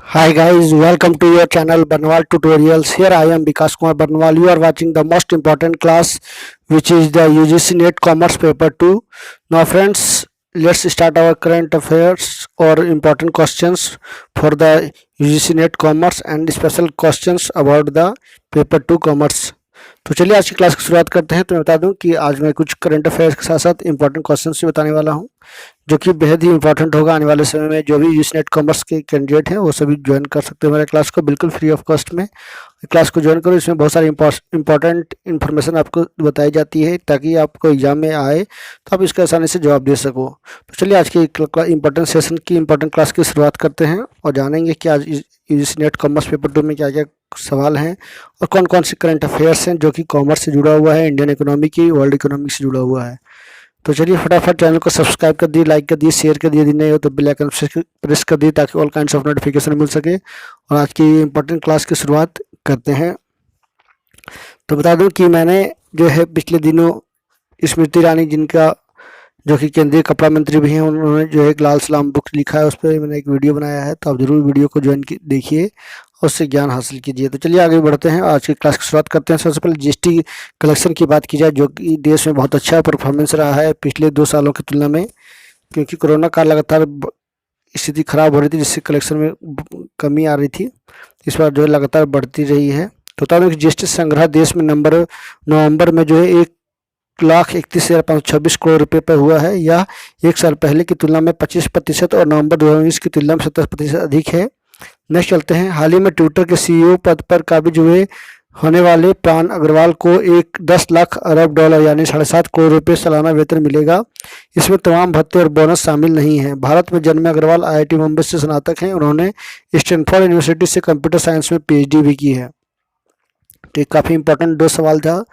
Hi guys, welcome to your channel Barnwal Tutorials. Here I am Vikas Kumar Barnwal. You are watching the most important class, which is the UGC NET Commerce Paper 2. Now friends, let's start our current affairs or important questions for the UGC NET Commerce and special questions about the Paper 2 Commerce. तो चलिए आज की class की शुरुआत करते हैं। तो मैं बता दूं कि आज मैं कुछ करंट अफेयर्स के साथ साथ इंपॉर्टेंट क्वेश्चंस भी बताने वाला हूं, जो कि बेहद ही इंपॉर्टेंट होगा आने वाले समय में। जो भी यूजीसी कॉमर्स के कैंडिडेट हैं वो सभी ज्वाइन कर सकते हैं मेरे क्लास को बिल्कुल फ्री ऑफ कॉस्ट में। क्लास को ज्वाइन करो, इसमें बहुत सारी इंपॉर्टेंट इन्फॉर्मेशन आपको बताई जाती है ताकि आपको एग्जाम में आए तो आप इसका आसानी से जवाब दे सको। तो चलिए आज की इंपॉर्टेंट सेशन की इंपॉर्टेंट क्लास की शुरुआत करते हैं और जानेंगे कि आज यूजीसी नेट कॉमर्स पेपर 2 में क्या क्या सवाल हैं और कौन कौन से करंट अफेयर्स हैं जो कि कॉमर्स से जुड़ा हुआ है, इंडियन इकोनॉमी की, वर्ल्ड इकोनॉमी से जुड़ा हुआ है। तो चलिए फटाफट चैनल को सब्सक्राइब कर दिए, लाइक कर दिए, शेयर कर दिए, यदि नहीं हो तो बेल आइकन प्रेस कर दिए ताकि ऑल काइंड्स ऑफ नोटिफिकेशन मिल सके। और आज की इंपॉर्टेंट क्लास की शुरुआत करते हैं। तो बता दूं कि मैंने जो है पिछले दिनों स्मृति ईरानी, जिनका जो कि केंद्रीय कपड़ा मंत्री भी हैं, उन्होंने जो है एक लाल सलाम बुक लिखा है, उस पर मैंने एक वीडियो बनाया है। तो आप जरूर वीडियो को ज्वाइन देखिए और उससे ज्ञान हासिल कीजिए। तो चलिए आगे बढ़ते हैं, आज की क्लास की शुरुआत करते हैं। सबसे पहले जीएसटी कलेक्शन की बात की जाए, जो कि देश में बहुत अच्छा परफॉर्मेंस रहा है पिछले 2 सालों की तुलना में, क्योंकि कोरोना का लगातार स्थिति खराब हो रही थी जिससे कलेक्शन में कमी आ रही थी। इस बार जो है लगातार बढ़ती रही है। तो बता दूं कि जीएसटी संग्रह देश में नवंबर में जो है 1,31,526 करोड़ रुपए पर हुआ है। यह एक साल पहले की तुलना में 25% और नवंबर 2019 की तुलना में 70% अधिक है। नेक्स्ट चलते हैं। हाल ही में ट्विटर के सीईओ पद पर काबिज हुए होने वाले प्राण अग्रवाल को 10 लाख अरब डॉलर यानी 7.5 करोड़ रुपए सालाना वेतन मिलेगा। इसमें तमाम भत्ते और बोनस शामिल नहीं है। भारत में जन्मे अग्रवाल आईआईटी मुंबई से स्नातक हैं। उन्होंने स्टैनफोर्ड यूनिवर्सिटी से कंप्यूटर साइंस में पीएचडी भी की है। तो ये काफ़ी इंपॉर्टेंट 2 सवाल था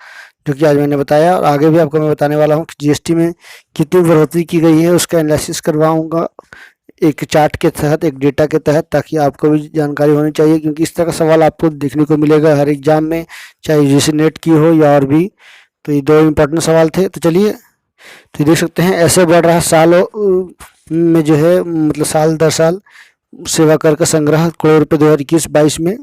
जो कि आज मैंने बताया, और आगे भी आपको मैं बताने वाला हूँ कि जीएसटी में कितनी बढ़ोतरी की गई है उसका एनालिसिस करवाऊंगा एक चार्ट के तहत, एक डेटा के तहत, ताकि आपको भी जानकारी होनी चाहिए, क्योंकि इस तरह का सवाल आपको देखने को मिलेगा हर एग्जाम में, चाहे यूजीसी नेट की हो या और भी। तो ये 2 इंपॉर्टेंट सवाल थे। तो चलिए, तो देख सकते हैं ऐसे बढ़ रहा सालों में जो है, मतलब साल दर साल सेवा कर का संग्रह करोड़ रुपये 2021-22 में।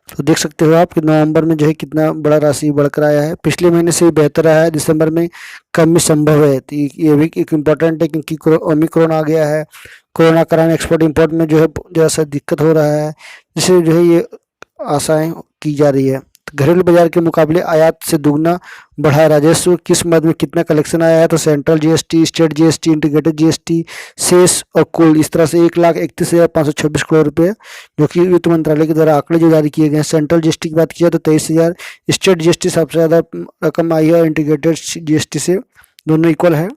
तो देख सकते हो आप कि नवंबर में जो है कितना बड़ा राशि बढ़कर आया है। पिछले महीने से बेहतर रहा है, दिसंबर में कमी संभव है। तो ये भी एक इम्पोर्टेंट है, क्योंकि ओमिक्रॉन आ गया है। कोरोना के कारण एक्सपोर्ट इंपोर्ट में जो है जरा सा दिक्कत हो रहा है, जिससे जो है ये आशाएं की जा रही है। तो घरेलू बाजार के मुकाबले आयात से दुगना बढ़ा राजस्व। किस मद में कितना कलेक्शन आया है? तो central GST, state GST, integrated GST, cess और कुल, इस तरह से 1,31,526 करोड़ रुपए, जो कि वित्त मंत्रालय के द्वारा आंकड़े जो जारी किए गए हैं। सेंट्रल जीएसटी की बात की जाए तो 23,000, स्टेट जीएसटी सबसे ज़्यादा रकम आई है, इंटीग्रेटेड जीएसटी से दोनों इक्वल है।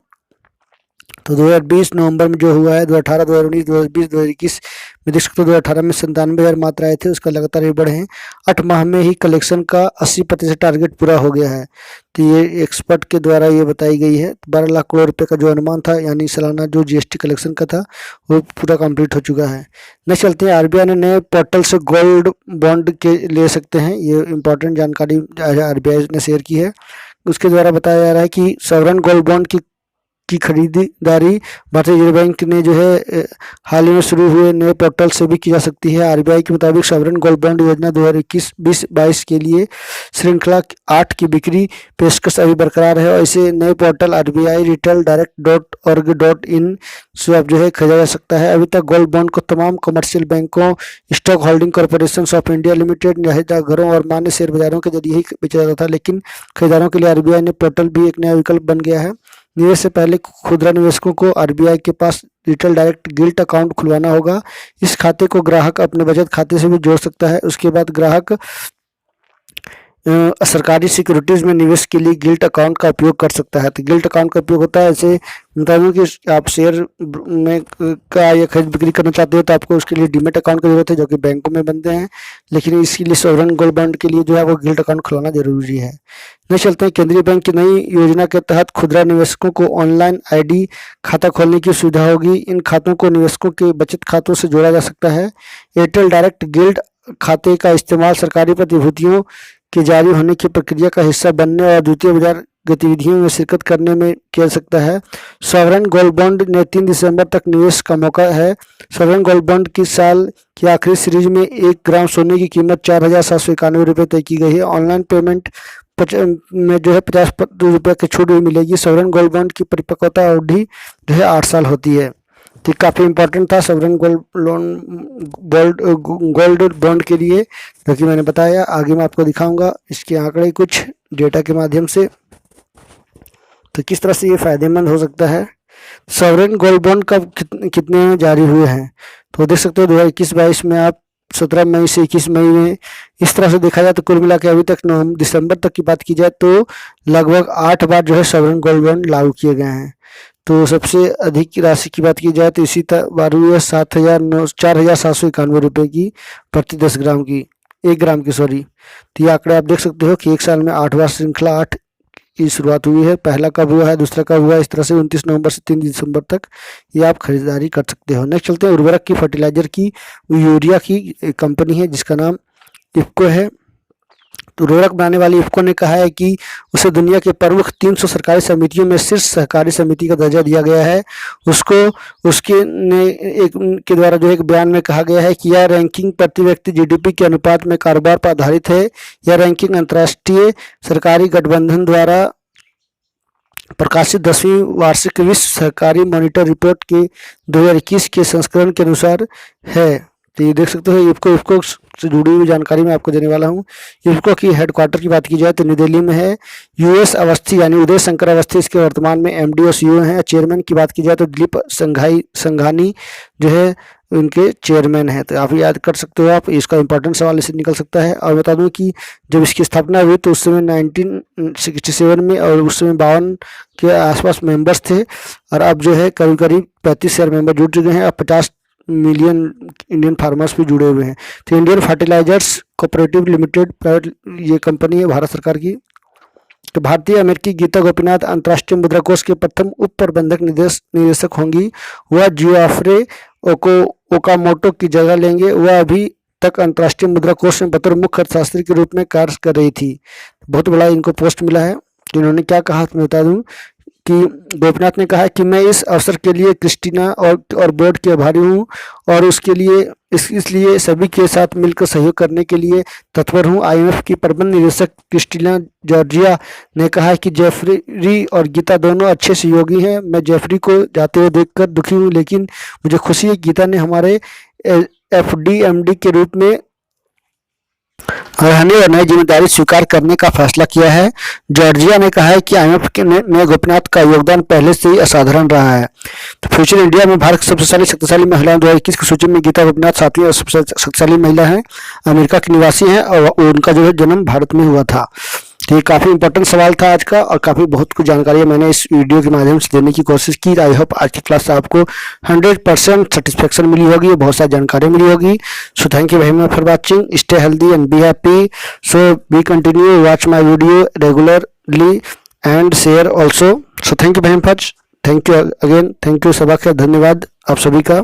तो 2020 नवंबर में जो हुआ है, 2018, 2019, 2020, 2021 में देख सकते हो 2018 में 97,000 मात्रा आए थे, उसका लगातार ये बढ़े हैं। 8 माह में ही कलेक्शन का 80% टारगेट पूरा हो गया है। तो ये एक्सपर्ट के द्वारा ये बताई गई है। 12 लाख करोड़ रुपए का जो अनुमान था, यानी सालाना जो जीएसटी कलेक्शन का था, वो पूरा कंप्लीट हो चुका है। नेक्स्ट चलते हैं। आरबीआई ने नए पोर्टल से गोल्ड बॉन्ड के ले सकते हैं, ये इंपॉर्टेंट जानकारी आरबीआई ने शेयर की है। उसके द्वारा बताया जा रहा है कि सॉवरेन गोल्ड बॉन्ड की खरीदारी भारतीय रिजर्व बैंक ने जो है हाल ही में शुरू हुए नए पोर्टल से भी की जा सकती है। आरबीआई के मुताबिक सॉवरेन गोल्ड बॉन्ड योजना 2021-2022 के लिए श्रृंखला 8 की बिक्री पेशकश अभी बरकरार है, और इसे नए पोर्टल RBI-Retail-Direct.org.in से अब जो है खरीदा जा सकता है। अभी तक गोल्ड बॉन्ड को तमाम कमर्शियल बैंकों, stock holding corporation of India limited, घरों और मान्य शेयर बाजारों के जरिए ही बेचा जाता था, लेकिन खरीदारों के लिए आरबीआई ने पोर्टल भी एक नया विकल्प बन गया है। निवेश से पहले खुदरा निवेशकों को आरबीआई के पास रिटेल डायरेक्ट गिल्ट अकाउंट खुलवाना होगा। इस खाते को ग्राहक अपने बचत खाते से भी जोड़ सकता है। उसके बाद ग्राहक सरकारी सिक्योरिटीज़ में निवेश के लिए गिल्ट अकाउंट का उपयोग कर सकता है। तो गिल्ट अकाउंट का उपयोग होता है, ऐसे बता दूं कि आप शेयर में का या खरीद बिक्री करना चाहते हो तो आपको उसके लिए डीमेट अकाउंट की जरूरत है, जो कि बैंकों में बनते हैं, लेकिन इसके लिए सॉवरेन गोल्ड बॉन्ड के लिए जो है वो गिल्ट अकाउंट खुलाना जरूरी है। नहीं चलते हैं। केंद्रीय बैंक की नई योजना के तहत खुदरा निवेशकों को ऑनलाइन आईडी खाता खोलने की सुविधा होगी। इन खातों को निवेशकों के बचत खातों से जोड़ा जा सकता है। एयरटेल डायरेक्ट गिल्ड खाते का इस्तेमाल सरकारी प्रतिभूतियों के जारी होने की प्रक्रिया का हिस्सा बनने और द्वितीय बाजार गतिविधियों में शिरकत करने में किया जा सकता है। सॉवरेन गोल्ड बॉन्ड ने 3 दिसंबर तक निवेश का मौका है। सॉवरेन गोल्ड बॉन्ड की साल की आखिरी सीरीज में 1 ग्राम सोने की कीमत 4,791 रुपये तय की गई है। ऑनलाइन पेमेंट में जो है 50 रुपये की छूट भी मिलेगी। सॉवरेन गोल्ड बॉन्ड की परिपक्वता अवधि जो है 8 साल होती है। तो काफ़ी इंपॉर्टेंट था सॉवरेन गोल्ड बॉन्ड के लिए, जो कि मैंने बताया। आगे मैं आपको दिखाऊंगा इसके आंकड़े कुछ डेटा के माध्यम से, तो किस तरह से ये फायदेमंद हो सकता है। सॉवरेन गोल्ड बॉन्ड कब कितने जारी हुए हैं, तो देख सकते हो 2021-22 में आप 17 मई से 21 मई में। इस तरह से देखा जाए तो कुल मिला के अभी तक दिसंबर तक की बात की जाए तो लगभग 8 बार जो है सॉवरेन गोल्ड बॉन्ड लागू किए गए हैं। तो सबसे अधिक राशि की बात की जाए तो इसी बार हुई है 4,791 रुपये की प्रति 10 ग्राम की, 1 ग्राम की सॉरी। तो ये आंकड़े आप देख सकते हो कि एक साल में 8 बार श्रृंखला 8 की शुरुआत हुई है। पहला कब हुआ है, दूसरा कब हुआ है, इस तरह से 29 नवंबर से 3 दिसंबर तक ये आप खरीदारी कर सकते हो। नेक्स्ट चलते हैं उर्वरक की, फर्टिलाइजर की। यूरिया की कंपनी है जिसका नाम इफ्को है। तो उर्वरक बनाने वाली इफ्को ने कहा है कि उसे दुनिया के प्रमुख 300 सरकारी समितियों में शीर्ष सहकारी समिति का दर्जा दिया गया है। उसको उसके ने एक के द्वारा जो एक बयान में कहा गया है कि यह रैंकिंग प्रति व्यक्ति जीडीपी के अनुपात में कारोबार पर आधारित है। यह रैंकिंग अंतर्राष्ट्रीय सरकारी गठबंधन द्वारा प्रकाशित 10वीं वार्षिक विश्व सहकारी मॉनिटर रिपोर्ट के 2021 के संस्करण के अनुसार है। तो ये देख सकते हो इफ्को से जुड़ी हुई जानकारी मैं आपको देने वाला हूँ। इफ्को की हेडक्वार्टर की बात की जाए तो नई दिल्ली में है। यूएस अवस्थी यानी उदय शंकर अवस्थी इसके वर्तमान में एमडी और सीईओ हैं। चेयरमैन की बात की जाए तो दिलीप संघानी जो है उनके चेयरमैन है। तो आप याद कर सकते हो, आप इसका इंपॉर्टेंट सवाल इससे निकल सकता है। और बता दूं कि जब इसकी स्थापना हुई तो उस समय 1967 में और उस समय 52 के आसपास मेंबर्स थे, और अब जो है करीब करीब 35,000 मेंबर जुड़ चुके हैं। अब 50 मिलियन इंडियन फार्मर्स भी जुड़े हुए हैं। तो Indian fertilisers cooperative limited private ये कंपनी है भारत सरकार की। तो भारतीय अमेरिकी गीता गोपीनाथ अंतर्राष्ट्रीय मुद्रा कोष के प्रथम उप प्रबंधक निदेशक होंगी। वह जियोफ्रे ओकामोटो की जगह लेंगे। वह अभी तक अंतर्राष्ट्रीय मुद्रा कोष में बतौर मुख्य अर्थशास्त्री के रूप में कार्य कर रही थी। बहुत बड़ा इनको पोस्ट मिला है। इन्होंने क्या कहा मैं बता दूं कि गोपीनाथ ने कहा कि मैं इस अवसर के लिए क्रिस्टीना और बोर्ड के आभारी हूँ और उसके लिए इसलिए सभी के साथ मिलकर सहयोग करने के लिए तत्पर हूँ। आईएमएफ की प्रबंध निदेशक क्रिस्टीना जॉर्जिया ने कहा कि जेफरी और गीता दोनों अच्छे सहयोगी हैं। मैं जेफरी को जाते हुए देखकर दुखी हूँ, लेकिन मुझे खुशी है गीता ने हमारे एफडीएमडी के रूप में रहने और नई जिम्मेदारी स्वीकार करने का फैसला किया है। जॉर्जिया ने कहा है कि आईएमएफ में गोपीनाथ का योगदान पहले से ही असाधारण रहा है। तो फ्यूचर इंडिया में भारत की सबसे शक्तिशाली महिलाओं 2021 की सूची में गीता गोपीनाथ 7वीं सबसे शक्तिशाली महिला है। अमेरिका की निवासी हैं और उनका जो है जन्म भारत में हुआ था। तो ये काफ़ी इंपॉर्टेंट सवाल था आज का, और काफ़ी बहुत कुछ जानकारी मैंने इस वीडियो के माध्यम से देने की कोशिश की। आई होप आज की क्लास से आपको 100% सेटिस्फेक्शन मिली होगी, बहुत सारी जानकारी मिली होगी। So thank you very much for watching. Stay healthy and be happy. So B continue watch my video regularly and share also. So thank you very much. Thank you again. Thank you सभा का धन्यवाद आप सभी का।